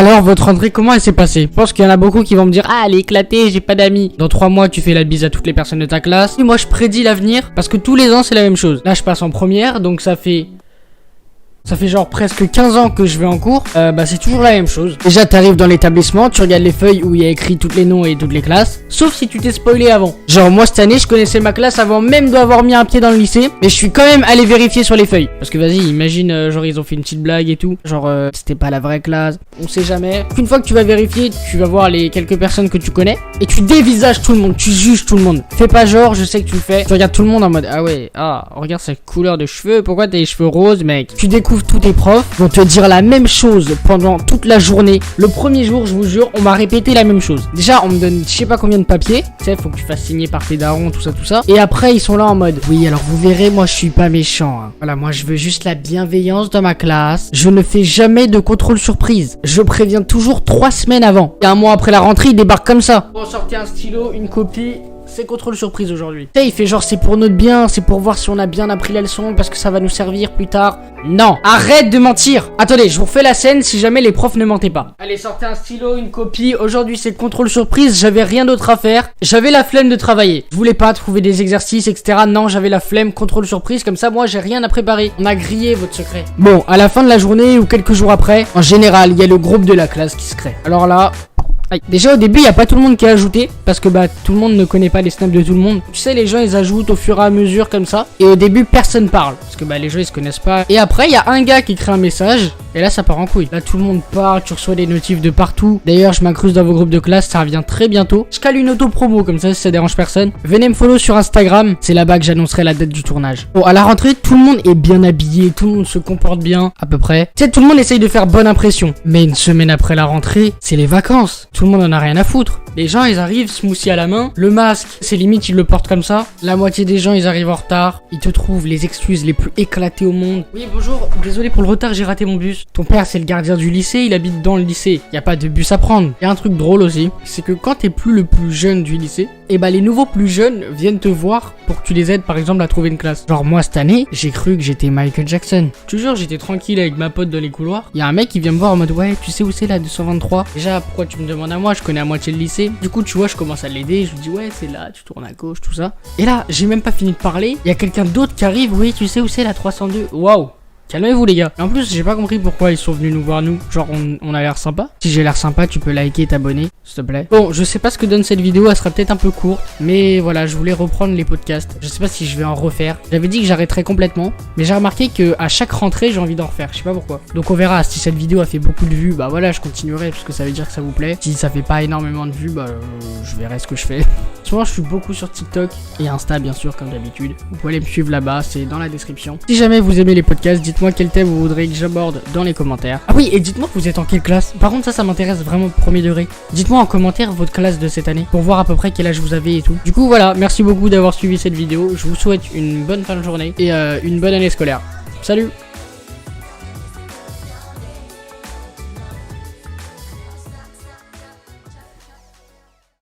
Alors, votre rentrée, comment elle s'est passée? Je pense qu'il y en a beaucoup qui vont me dire, ah, elle est éclatée, j'ai pas d'amis. Dans 3 mois, tu fais la bise à toutes les personnes de ta classe. Et moi, je prédis l'avenir parce que tous les ans, c'est la même chose. Là, je passe en première, donc ça fait genre presque 15 ans que je vais en cours. C'est toujours la même chose. Déjà, t'arrives dans l'établissement, tu regardes les feuilles où il y a écrit tous les noms et toutes les classes. Sauf si tu t'es spoilé avant. Genre, moi, cette année, je connaissais ma classe avant même d'avoir mis un pied dans le lycée. Mais je suis quand même allé vérifier sur les feuilles. Parce que vas-y, imagine, genre, ils ont fait une petite blague et tout. Genre, c'était pas la vraie classe. On sait jamais. Une fois que tu vas vérifier, tu vas voir les quelques personnes que tu connais. Et tu dévisages tout le monde. Tu juges tout le monde. Fais pas genre, je sais que tu le fais. Tu regardes tout le monde en mode, ah ouais, regarde sa couleur de cheveux. Pourquoi t'as les cheveux roses, mec? Tu découvres tous tes profs vont te dire la même chose pendant toute la journée. Le premier jour, je vous jure, on m'a répété la même chose. Déjà, on me donne je sais pas combien de papiers. Tu sais, faut que tu fasses signer par tes darons, tout ça. Et après, ils sont là en mode, oui, alors vous verrez, moi, je suis pas méchant. Hein. Voilà, moi, je veux juste la bienveillance dans ma classe. Je ne fais jamais de contrôle surprise. Je préviens toujours 3 semaines avant. Et un mois après la rentrée, ils débarquent comme ça. Bon, sortez un stylo, une copie. C'est contrôle surprise aujourd'hui. Tu sais, il fait genre c'est pour notre bien, c'est pour voir si on a bien appris la leçon parce que ça va nous servir plus tard. Non, arrête de mentir. Attendez, je vous refais la scène si jamais les profs ne mentaient pas. Allez, sortez un stylo, une copie. Aujourd'hui c'est contrôle surprise, j'avais rien d'autre à faire. J'avais la flemme de travailler. Je voulais pas trouver des exercices, etc. Non, j'avais la flemme, contrôle surprise, comme ça moi j'ai rien à préparer. On a grillé votre secret. Bon, à la fin de la journée ou quelques jours après, en général, il y a le groupe de la classe qui se crée. Alors là... Déjà au début il n'y a pas tout le monde qui a ajouté parce que tout le monde ne connaît pas les snaps de tout le monde. Tu sais, les gens ils ajoutent au fur et à mesure comme ça. Et au début personne parle parce que les gens ils se connaissent pas. Et après il y a un gars qui crée un message et là ça part en couille. Là tout le monde parle, tu reçois des notifs de partout. D'ailleurs je m'incruste dans vos groupes de classe, ça revient très bientôt. Je cale une auto-promo comme ça si ça dérange personne. Venez me follow sur Instagram, c'est là-bas que j'annoncerai la date du tournage. Bon, à la rentrée tout le monde est bien habillé, tout le monde se comporte bien à peu près. Tu sais, tout le monde essaye de faire bonne impression. Mais une semaine après la rentrée, c'est les vacances. Tout le monde en a rien à foutre. Les gens ils arrivent smoothie à la main, le masque c'est limite ils le portent comme ça. La moitié des gens ils arrivent en retard, ils te trouvent les excuses les plus éclatées au monde. Oui bonjour, désolé pour le retard, j'ai raté mon bus. Ton père c'est le gardien du lycée, il habite dans le lycée, y a pas de bus à prendre. Y a un truc drôle aussi, c'est que quand t'es plus le plus jeune du lycée, et les nouveaux plus jeunes viennent te voir pour que tu les aides par exemple à trouver une classe. Genre moi cette année j'ai cru que j'étais Michael Jackson. Toujours j'étais tranquille avec ma pote dans les couloirs. Y a un mec qui vient me voir en mode ouais tu sais où c'est la 223. Déjà pourquoi tu me demandes à moi, je connais à moitié le lycée. Du coup tu vois je commence à l'aider, je lui dis ouais c'est là, tu tournes à gauche tout ça. Et là j'ai même pas fini de parler, y a quelqu'un d'autre qui arrive, oui tu sais où c'est la 302. Waouh. Calmez-vous les gars. Et en plus j'ai pas compris pourquoi ils sont venus nous voir nous. Genre on a l'air sympa. Si j'ai l'air sympa tu peux liker et t'abonner s'il te plaît. Bon je sais pas ce que donne cette vidéo, elle sera peut-être un peu courte. Mais voilà je voulais reprendre les podcasts. Je sais pas si je vais en refaire. J'avais dit que j'arrêterais complètement. Mais j'ai remarqué que à chaque rentrée j'ai envie d'en refaire. Je sais pas pourquoi. Donc on verra si cette vidéo a fait beaucoup de vues. Voilà je continuerai parce que ça veut dire que ça vous plaît. Si ça fait pas énormément de vues je verrai ce que je fais. Souvent je suis beaucoup sur TikTok et Insta bien sûr comme d'habitude. Vous pouvez aller me suivre là-bas, c'est dans la description. Si jamais vous aimez les podcasts, dites-moi quel thème vous voudrez que j'aborde dans les commentaires. Ah oui et dites-moi que vous êtes en quelle classe. Par contre ça m'intéresse vraiment premier degré. Dites-moi en commentaire votre classe de cette année pour voir à peu près quel âge vous avez et tout. Du coup voilà, merci beaucoup d'avoir suivi cette vidéo. Je vous souhaite une bonne fin de journée et une bonne année scolaire. Salut.